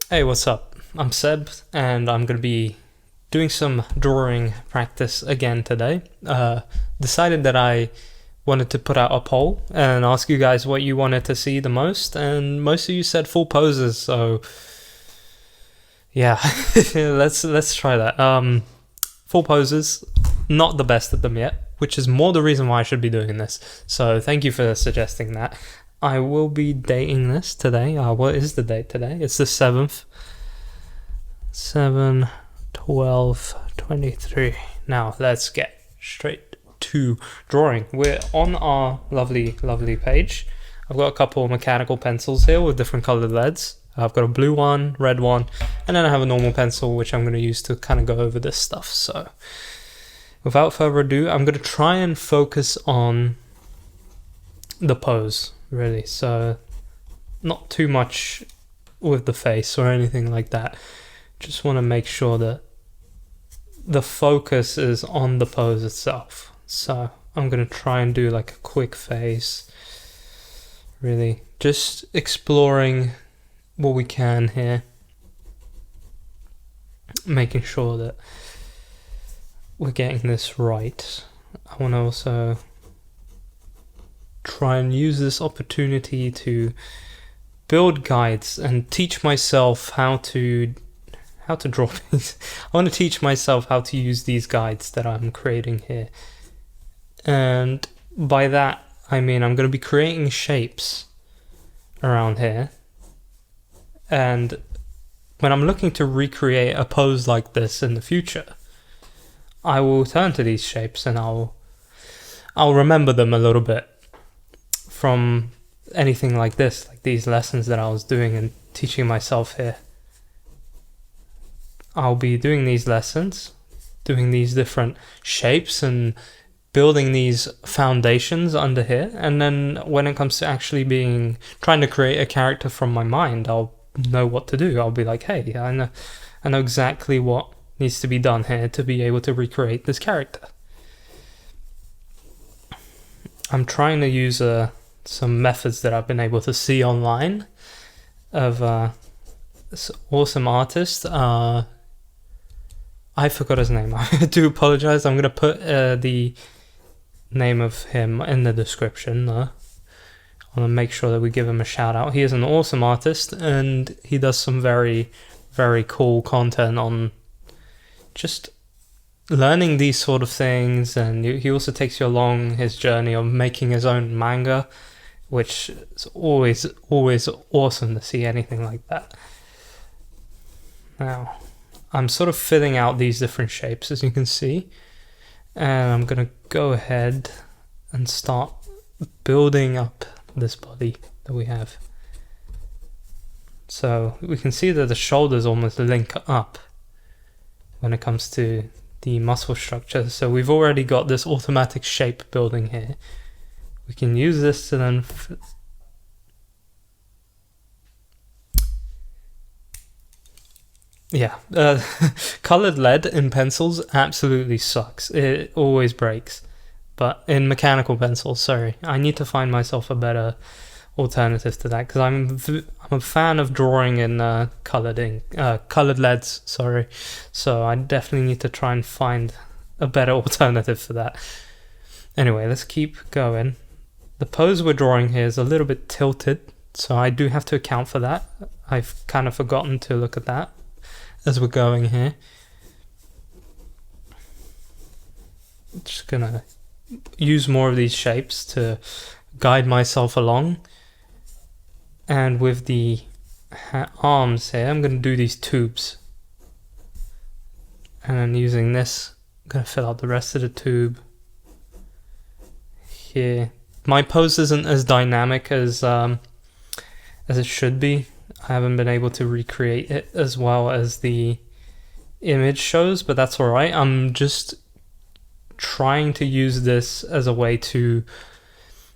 Hey, what's up? I'm Seb, and I'm going to be doing some drawing practice again today. Decided that I wanted to put out a poll and ask you guys what you wanted to see the most, and most of you said full poses, so yeah, let's try that. Full poses, not the best at them yet, which is more the reason why I should be doing this. So thank you for suggesting that. I will be dating this today. What is the date today? It's the 7th. 7, 12, 23. Now let's get straight to drawing. We're on our lovely page. I've got a couple of mechanical pencils here with different colored leads. I've got a blue one, red one, and then I have a normal pencil which I'm going to use to kind of go over this stuff. So without further ado, I'm going to try and focus on the pose, really. So not too much with the face or anything like that. Just want to make sure that the focus is on the pose itself. So I'm going to try and do like a quick face. Really just exploring what we can here. Making sure that we're getting this right. I want to also try and use this opportunity to build guides and teach myself how to draw these. I want to teach myself how to use these guides that I'm creating here. And by that, I mean I'm going to be creating shapes around here. And when I'm looking to recreate a pose like this in the future, I will turn to these shapes and I'll remember them a little bit from anything like this, like these lessons that I was doing and teaching myself here. I'll be doing these lessons, doing these different shapes and building these foundations under here. And then when it comes to actually trying to create a character from my mind, I'll know what to do. I'll be like, hey, I know exactly what needs to be done here to be able to recreate this character. I'm trying to use some methods that I've been able to see online of this awesome artist. I forgot his name. I do apologize. I'm going to put the name of him in the description. I want to make sure that we give him a shout out. He is an awesome artist and he does some very, very cool content on just learning these sort of things. And he also takes you along his journey of making his own manga, which is always awesome to see anything like that. Now, I'm sort of filling out these different shapes, as you can see, and I'm going to go ahead and start building up this body that we have. So we can see that the shoulders almost link up when it comes to the muscle structure. So we've already got this automatic shape building here. We can use this to then colored lead in pencils absolutely sucks. It always breaks. But in mechanical pencils, sorry, I need to find myself a better alternative to that because I'm a fan of drawing in colored leads. Sorry, so I definitely need to try and find a better alternative for that. Anyway, let's keep going. The pose we're drawing here is a little bit tilted, so I do have to account for that. I've kind of forgotten to look at that as we're going here. Just gonna use more of these shapes to guide myself along. And with the arms here, I'm gonna do these tubes. And then using this, I'm gonna fill out the rest of the tube here. My pose isn't as dynamic as it should be. I haven't been able to recreate it as well as the image shows, but that's alright. I'm just trying to use this as a way to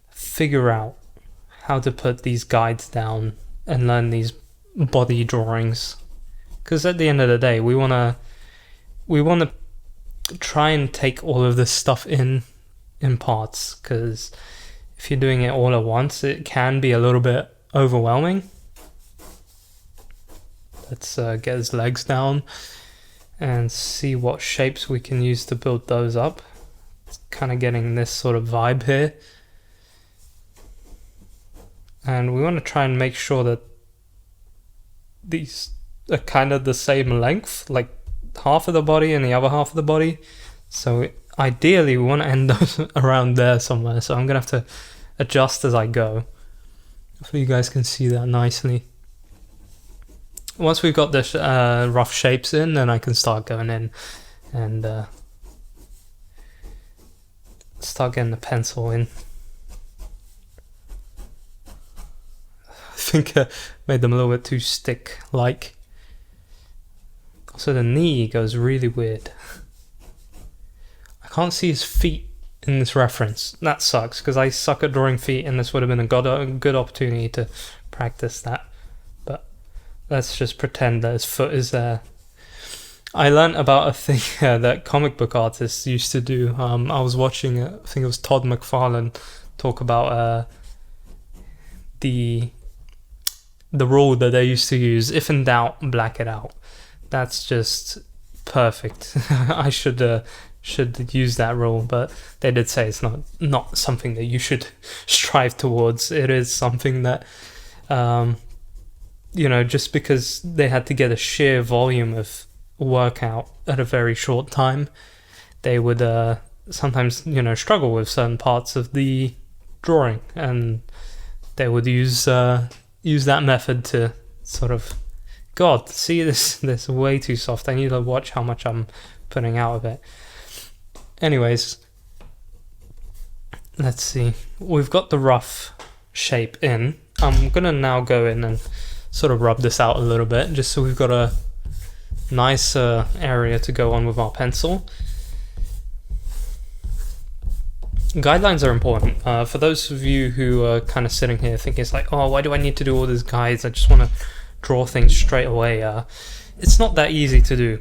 figure out how to put these guides down and learn these body drawings. Because at the end of the day, we want to try and take all of this stuff in parts, because if you're doing it all at once, it can be a little bit overwhelming. Let's get his legs down and see what shapes we can use to build those up. It's kind of getting this sort of vibe here. And we want to try and make sure that these are kind of the same length, like half of the body and the other half of the body. So ideally we want to end those around there somewhere. So I'm going to have to adjust as I go. Hopefully you guys can see that nicely. Once we've got the rough shapes in, then I can start going in and start getting the pencil in. I think I made them a little bit too stick-like. Also the knee goes really weird. I can't see his feet in this reference. That sucks, because I suck at drawing feet and this would have been a good opportunity to practice that. But let's just pretend that his foot is there. I learned about a thing that comic book artists used to do. I was watching, I think it was Todd McFarlane, talk about the rule that they used to use: if in doubt, black it out. That's just perfect. I should use that rule, but they did say it's not something that you should strive towards. It is something that just because they had to get a sheer volume of workout at a very short time, they would sometimes struggle with certain parts of the drawing, and they would use that method to sort of, God, see this is way too soft. I need to watch how much I'm putting out of it. Anyways, let's see. We've got the rough shape in. I'm gonna now go in and sort of rub this out a little bit, just so we've got a nice area to go on with our pencil. Guidelines are important. For those of you who are kind of sitting here thinking it's like, oh, why do I need to do all these guides? I just want to draw things straight away. It's not that easy to do.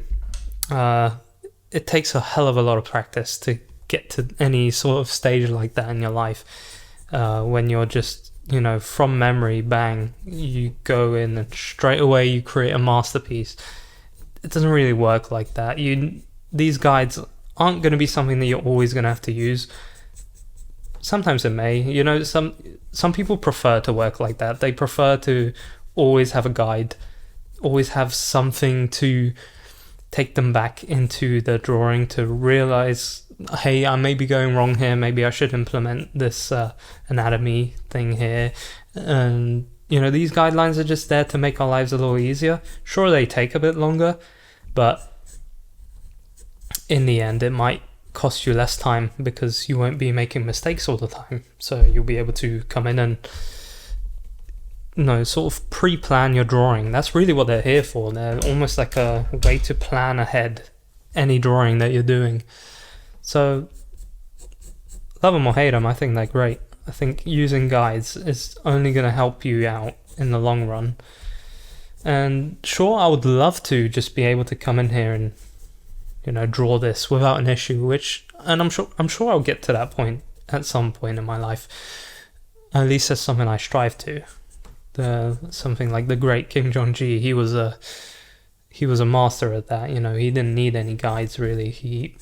It takes a hell of a lot of practice to get to any sort of stage like that in your life. When you're just, from memory, bang, you go in and straight away you create a masterpiece. It doesn't really work like that. These guides aren't going to be something that you're always going to have to use. Sometimes it may, some people prefer to work like that. They prefer to always have a guide, always have something to take them back into the drawing to realize, hey, I may be going wrong here. Maybe I should implement this anatomy thing here. And, these guidelines are just there to make our lives a little easier. Sure, they take a bit longer, but in the end, it might cost you less time because you won't be making mistakes all the time. So you'll be able to come in and sort of pre-plan your drawing. That's really what they're here for. They're almost like a way to plan ahead any drawing that you're doing. So love them or hate them, I think they're great. I think using guides is only going to help you out in the long run. And sure, I would love to just be able to come in here and draw this without an issue, and I'm sure I'll get to that point at some point in my life. At least that's something I strive to. Something like the great Kim Jong-gi, he was a master at that. He didn't need any guides really. He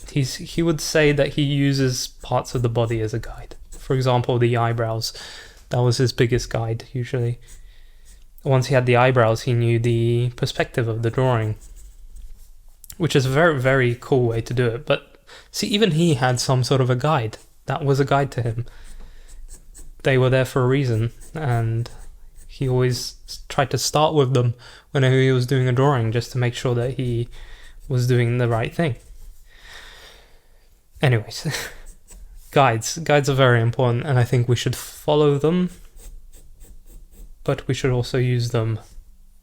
would say that he uses parts of the body as a guide. For example, the eyebrows, that was his biggest guide usually. Once he had the eyebrows, he knew the perspective of the drawing, which is a very, very cool way to do it. But see, even he had some sort of a guide. That was a guide to him. They were there for a reason, and he always tried to start with them whenever he was doing a drawing, just to make sure that he was doing the right thing. Anyways, guides are very important, and I think we should follow them, but we should also use them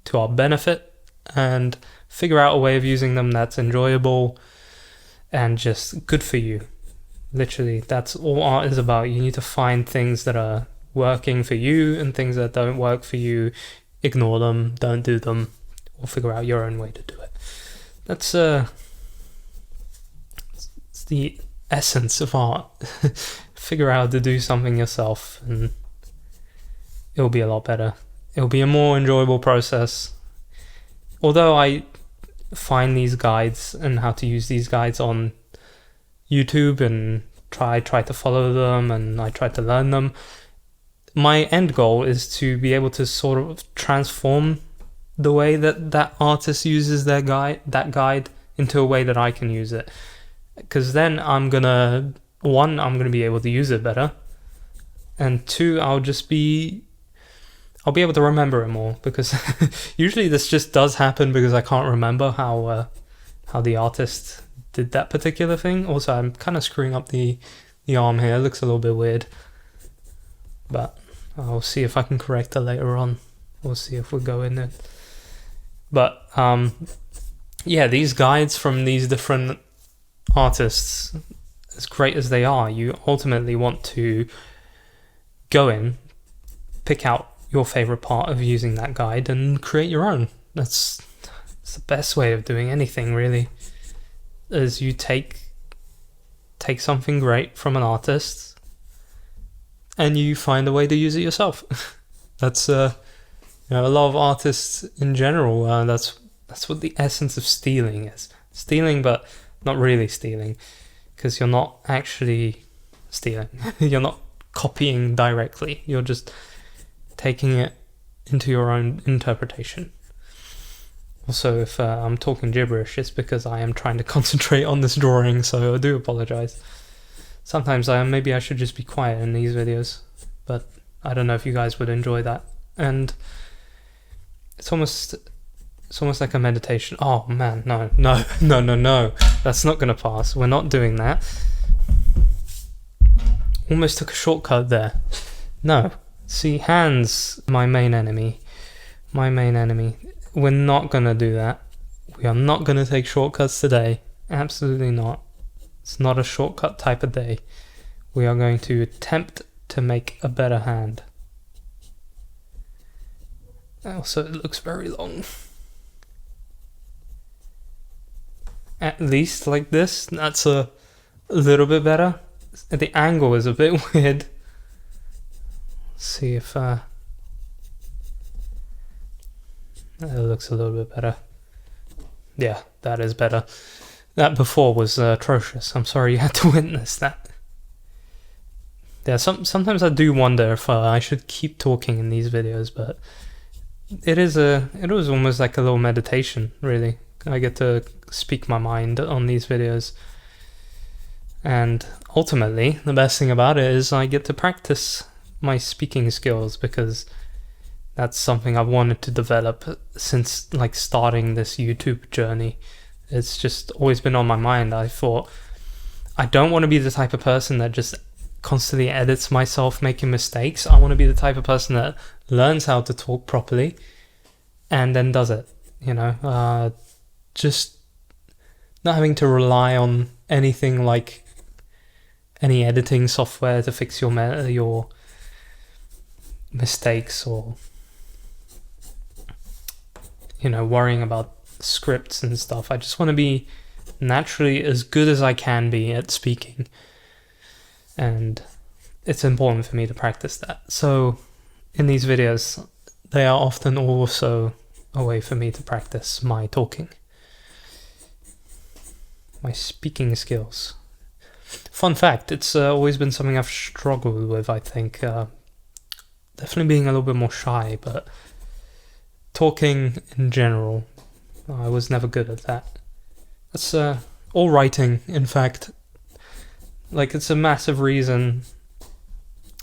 to our benefit and figure out a way of using them that's enjoyable and just good for you. Literally, that's all art is about. You need to find things that are working for you, and things that don't work for you, ignore them, don't do them, or figure out your own way to do it. That's it's the essence of art. Figure out how to do something yourself, and it'll be a lot better. It'll be a more enjoyable process. although I find these guides and how to use these guides on YouTube and try to follow them, and I try to learn them, my end goal is to be able to sort of transform the way that artist uses that guide into a way that I can use it, because then I'm gonna be able to use it better, and two, I'll be able to remember it more, because usually this just does happen because I can't remember how the artist did that particular thing. Also, I'm kind of screwing up the arm here. It looks a little bit weird, but I'll see if I can correct it later on. We'll see if we go in it. But yeah, these guides from these different artists, as great as they are, you ultimately want to go in, pick out your favorite part of using that guide and create your own. It's the best way of doing anything, really, is you take something great from an artist and you find a way to use it yourself. That's a lot of artists in general, that's what the essence of stealing is. Stealing, but not really stealing, because you're not actually stealing. You're not copying directly. You're just taking it into your own interpretation. Also, if I'm talking gibberish, it's because I am trying to concentrate on this drawing, so I do apologize. Sometimes maybe I should just be quiet in these videos, but I don't know if you guys would enjoy that. And it's almost like a meditation. Oh man, no. That's not gonna pass. We're not doing that. Almost took a shortcut there. No. See, hands, my main enemy. We're not gonna do that. We are not gonna take shortcuts today. Absolutely not. It's not a shortcut type of day. We are going to attempt to make a better hand. Also, it looks very long. At least like this, that's a little bit better. The angle is a bit weird. Let's see if it looks a little bit better. Yeah, that is better. That before was atrocious. I'm sorry you had to witness that. Yeah, sometimes I do wonder if I should keep talking in these videos, but it was almost like a little meditation, really. I get to speak my mind on these videos. And ultimately, the best thing about it is I get to practice my speaking skills, because that's something I've wanted to develop since starting this YouTube journey. It's just always been on my mind. I thought, I don't want to be the type of person that just constantly edits myself making mistakes. I want to be the type of person that learns how to talk properly and then does it, just not having to rely on anything like any editing software to fix your mistakes, or worrying about scripts and stuff. I just want to be naturally as good as I can be at speaking, and it's important for me to practice that. So in these videos, they are often also a way for me to practice my talking, my speaking skills. Fun fact, it's always been something I've struggled with, I think. Definitely being a little bit more shy, but talking in general, I was never good at that. That's all writing, in fact. It's a massive reason.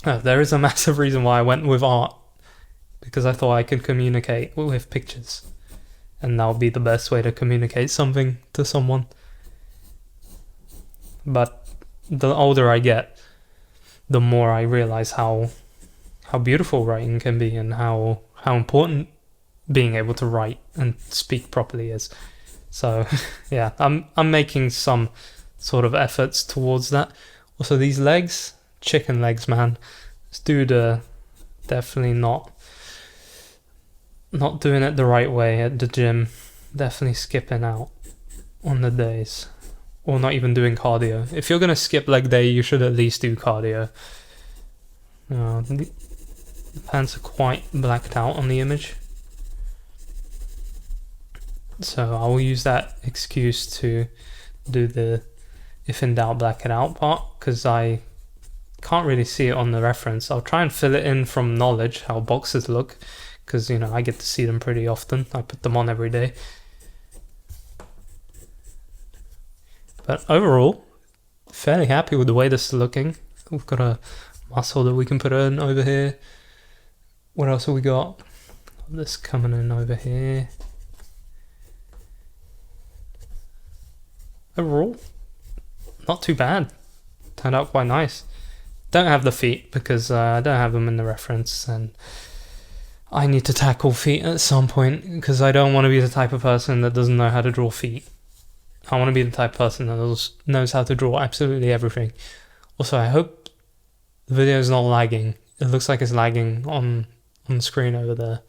There is a massive reason why I went with art, because I thought I could communicate with pictures, and that would be the best way to communicate something to someone. But the older I get, the more I realize how beautiful writing can be, and how important being able to write and speak properly is. So yeah, I'm making some sort of efforts towards that. Also, these legs, chicken legs, man. This dude definitely not doing it the right way at the gym. Definitely skipping out on the days, or not even doing cardio. If you're gonna skip leg day, you should at least do cardio. The pants are quite blacked out on the image. So I will use that excuse to do the if in doubt black it out part, because I can't really see it on the reference. I'll try and fill it in from knowledge how boxes look, because you know I get to see them pretty often. I put them on every day. But overall, fairly happy with the way this is looking. We've got a muscle that we can put in over here. What else have we got? This coming in over here. Overall, not too bad. Turned out quite nice. Don't have the feet because I don't have them in the reference, and I need to tackle feet at some point because I don't want to be the type of person that doesn't know how to draw feet. I want to be the type of person that knows how to draw absolutely everything. Also, I hope the video is not lagging. It looks like it's lagging on the screen over there.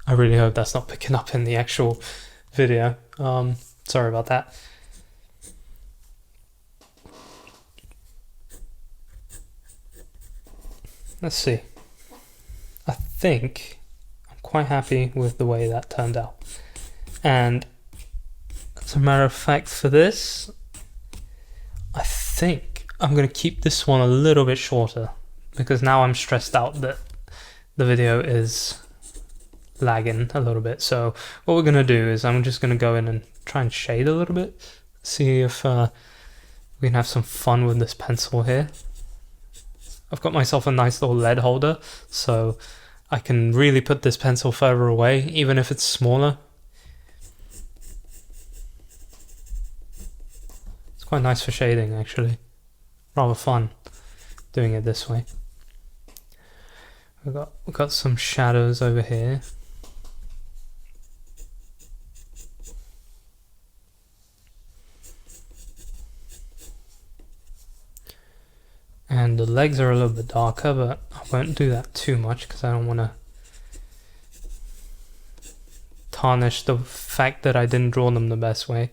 I really hope that's not picking up in the actual video. Sorry about that. Let's see. I think I'm quite happy with the way that turned out. And as a matter of fact, for this, I think I'm going to keep this one a little bit shorter, because now I'm stressed out that the video is lagging a little bit. So what we're going to do is I'm just going to go in and try and shade a little bit, see if we can have some fun with this pencil here. I've got myself a nice little lead holder, so I can really put this pencil further away, even if it's smaller. It's quite nice for shading, actually. Rather fun doing it this way. We've got some shadows over here. And the legs are a little bit darker, but I won't do that too much because I don't want to tarnish the fact that I didn't draw them the best way.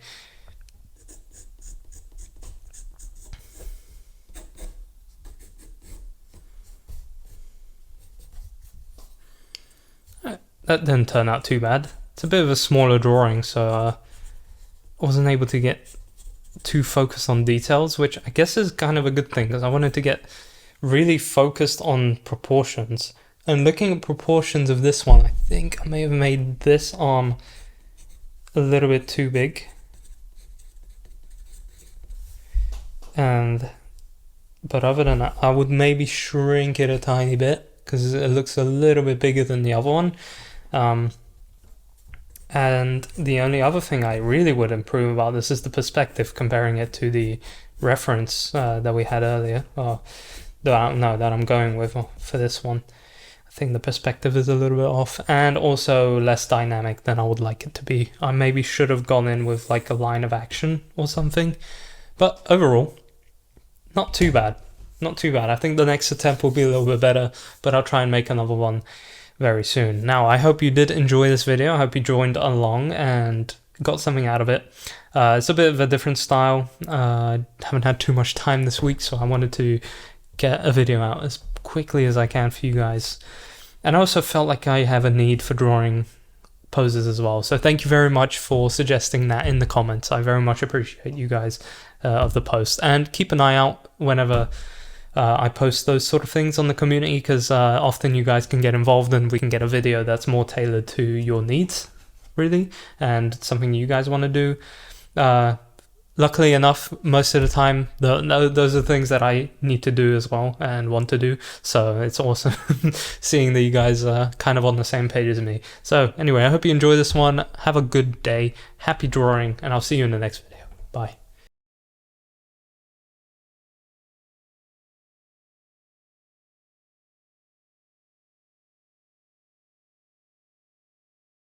That didn't turn out too bad. It's a bit of a smaller drawing, so I wasn't able to get too focused on details, which I guess is kind of a good thing, because I wanted to get really focused on proportions. And looking at proportions of this one, I think I may have made this arm a little bit too big. But other than that, I would maybe shrink it a tiny bit, because it looks a little bit bigger than the other one. And the only other thing I really would improve about this is the perspective, comparing it to the reference that we had earlier, that I'm going with for this one. I think the perspective is a little bit off, and also less dynamic than I would like it to be. I maybe should have gone in with like a line of action or something, but overall, not too bad. Not too bad. I think the next attempt will be a little bit better, but I'll try and make another one very soon. Now, I hope you did enjoy this video. I hope you joined along and got something out of it. It's a bit of a different style. I haven't had too much time this week, so I wanted to get a video out as quickly as I can for you guys. And I also felt like I have a need for drawing poses as well. So thank you very much for suggesting that in the comments. I very much appreciate you guys of the post. And keep an eye out whenever I post those sort of things on the community, because often you guys can get involved and we can get a video that's more tailored to your needs, really, and something you guys want to do. Luckily enough, most of the time, those are things that I need to do as well and want to do. So it's awesome seeing that you guys are kind of on the same page as me. So anyway, I hope you enjoy this one. Have a good day. Happy drawing, and I'll see you in the next video. Bye.